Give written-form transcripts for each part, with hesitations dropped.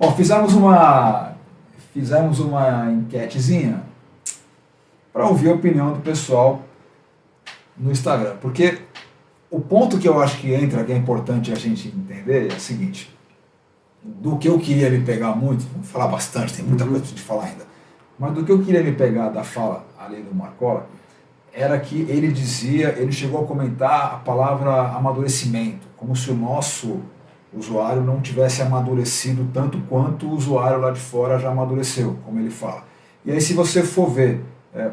Bom, fizemos uma enquetezinha para ouvir a opinião do pessoal no Instagram. Porque o ponto que eu acho que entra, que é importante a gente entender, é o seguinte. Do que eu queria me pegar muito, vamos falar bastante, tem muita coisa para gente falar ainda, mas do que eu queria me pegar da fala ali do Marcola, era que ele chegou a comentar a palavra amadurecimento, como se o nosso usuário não tivesse amadurecido tanto quanto o usuário lá de fora já amadureceu, como ele fala. E aí se você for ver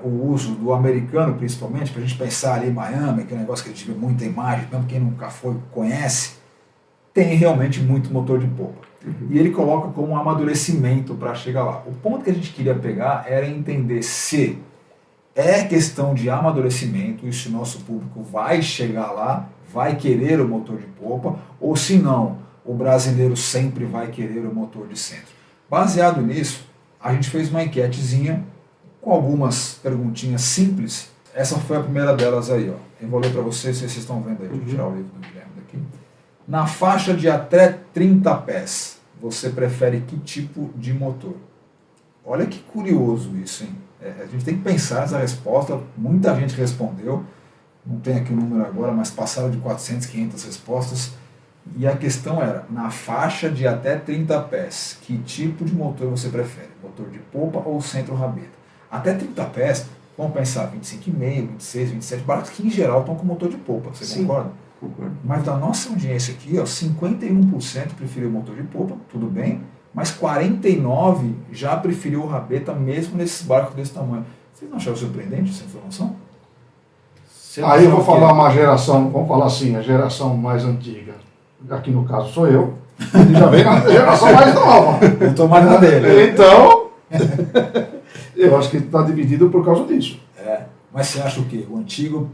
o uso do americano, principalmente, para a gente pensar ali em Miami, que é um negócio que a gente vê muita imagem, mesmo quem nunca foi conhece, tem realmente muito motor de polpa. E ele coloca como um amadurecimento para chegar lá. O ponto que a gente queria pegar era entender se é questão de amadurecimento e se o nosso público vai chegar lá, vai querer o motor de polpa, ou se não, o brasileiro sempre vai querer o motor de centro. Baseado nisso, a gente fez uma enquetezinha com algumas perguntinhas simples. Essa foi a primeira delas aí, ó. Eu vou ler para vocês, se vocês estão vendo aí. Deixa eu tirar o livro do Guilherme daqui. Na faixa de até 30 pés, você prefere que tipo de motor? Olha que curioso isso, hein? A gente tem que pensar nessa resposta. Muita gente respondeu. Não tem aqui o número agora, mas passaram de 400, 500 respostas. E a questão era, na faixa de até 30 pés, que tipo de motor você prefere? Motor de polpa ou centro rabeta? Até 30 pés, vamos pensar 25,5, 26, 27, barcos que em geral estão com motor de polpa, você Sim, concorda? concordo. Mas da nossa audiência aqui, ó, 51% preferiu o motor de polpa, tudo bem, mas 49% já preferiu o rabeta mesmo nesses barcos desse tamanho. Vocês não acharam surpreendente essa informação? Aí eu vou falar uma geração, vamos falar assim, a geração mais antiga. Aqui no caso sou eu. E já vem na geração mais nova. Eu estou mais na dele. Então, eu acho que está dividido por causa disso. Mas você acha o quê? O antigo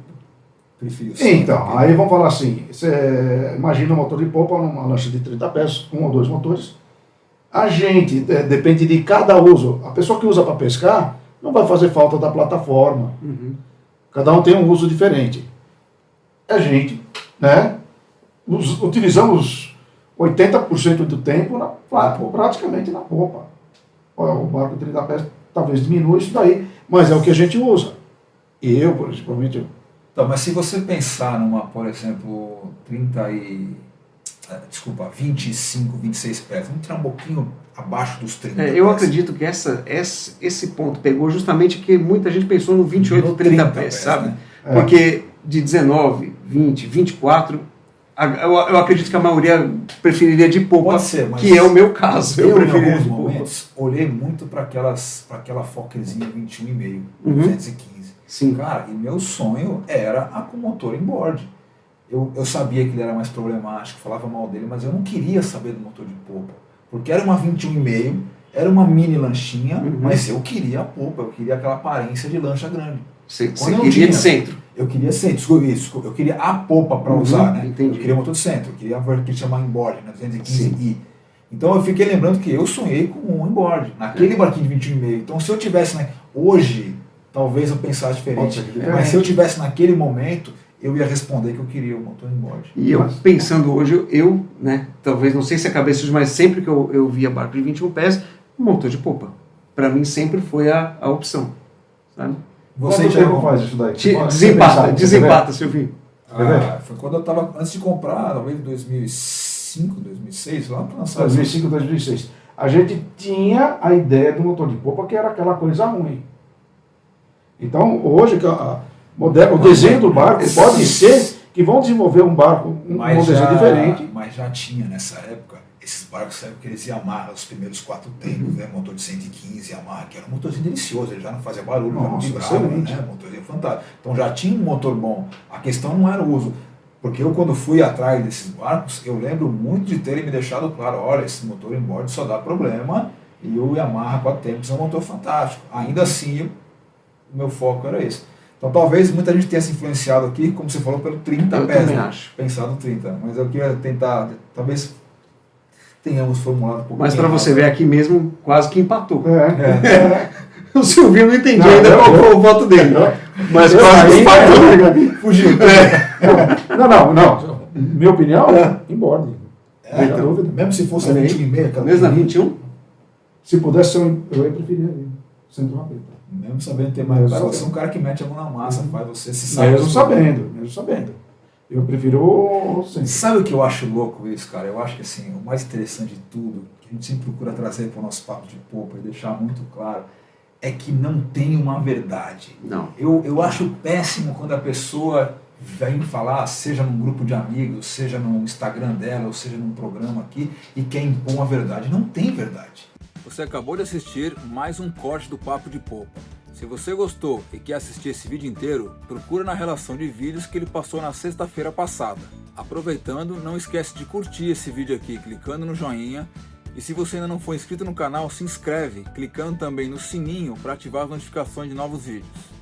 preferiu o Então, aí vamos falar assim, você imagina um motor de polpa numa lancha de 30 pés, um ou dois motores. A gente, depende de cada uso. A pessoa que usa para pescar, não vai fazer falta da plataforma. Cada um tem um uso diferente. A gente, né, utilizamos 80% do tempo praticamente na polpa. O barco de 30 pés talvez diminua isso daí, mas é o que a gente usa. E eu, principalmente... Então, mas se você pensar numa, por exemplo, 25, 26 pés, vamos tirar um pouquinho abaixo dos 30 pés. Eu acredito que esse ponto pegou justamente que muita gente pensou no 28, 30 pés, sabe? Né? Porque de 19, 20, 24, eu acredito que a maioria preferiria de polpa, Pode ser, mas que é o meu caso. Eu, em preferiria alguns de polpa. momentos, olhei muito para aquela Fockerzinha 21,5, 215. Sim. Cara, e meu sonho era a com motor inboard. Eu sabia que ele era mais problemático, falava mal dele, mas eu não queria saber do motor de polpa. Porque era uma 21,5, era uma mini lanchinha, mas eu queria a polpa, eu queria aquela aparência de lancha grande. Você Quando eu queria de centro. Eu queria centro, desculpa, eu queria a polpa para usar, né? Entendi. Eu queria motor de centro, eu queria a que chama inboard, né? 215i. Então eu fiquei lembrando que eu sonhei com um inboard, naquele barquinho de 21,5. Então se eu tivesse, né, hoje, talvez eu pensasse diferente, mas se eu tivesse naquele momento, eu ia responder que eu queria o motor inboard. E eu, pensando hoje, né, talvez, não sei se a cabeça hoje, mas sempre que eu via barco de 21 pés, motor de polpa. Para mim sempre foi a opção, sabe? Quanto tempo faz isso daí? Desempata, Silvinho. Foi quando eu estava, antes de comprar, talvez em 2005, 2006, lá para lançar. 2005, 2006. A gente tinha a ideia do motor de polpa, que era aquela coisa ruim. Então, hoje, o desenho do barco pode ser que vão desenvolver um barco, um desenho diferente. Mas já tinha nessa época, esses barcos saíram que eles Yamaha, os primeiros 4 tempos, né? Motor de 115 Yamaha, que era um motorzinho delicioso, ele já não fazia barulho, já não vibrava, né? Motorzinho fantástico. Então já tinha um motor bom. A questão não era o uso. Porque eu, quando fui atrás desses barcos, eu lembro muito de terem me deixado claro, olha, esse motor inboard só dá problema, e o Yamaha 4 tempos é um motor fantástico. Ainda assim, o meu foco era esse. Então talvez muita gente tenha se influenciado aqui, como você falou, pelo 30 eu pés. Também né? acho. Pensado 30. Mas eu queria tentar, talvez tenhamos formulado um pouco. Mas para você ver aqui mesmo, quase que empatou. É. O Silvinho não entendia ainda qual foi o voto dele. Mas quase que empatou. Fugiu. Não. Minha opinião, inboard. Então, mesmo se fosse a 21,5, aquela mesmo na 21? Se pudesse, eu ia preferir ali, centroavantista. Mesmo sabendo ter mais Mesmo você é um sabendo. cara que mete a mão na massa, faz você se saber. Mesmo sabendo. Eu prefiro sempre. Sabe o que eu acho louco isso, cara? Eu acho que assim, o mais interessante de tudo, que a gente sempre procura trazer para o nosso papo de popa e deixar muito claro, é que não tem uma verdade. Não. Eu acho péssimo quando a pessoa vem falar, seja num grupo de amigos, seja no Instagram dela, ou seja num programa aqui, e quer impor uma verdade. Não tem verdade. Você acabou de assistir mais um corte do Papo de Popa. Se você gostou e quer assistir esse vídeo inteiro, procura na relação de vídeos que ele passou na sexta-feira passada. Aproveitando, não esquece de curtir esse vídeo aqui clicando no joinha. E se você ainda não for inscrito no canal, se inscreve, clicando também no sininho para ativar as notificações de novos vídeos.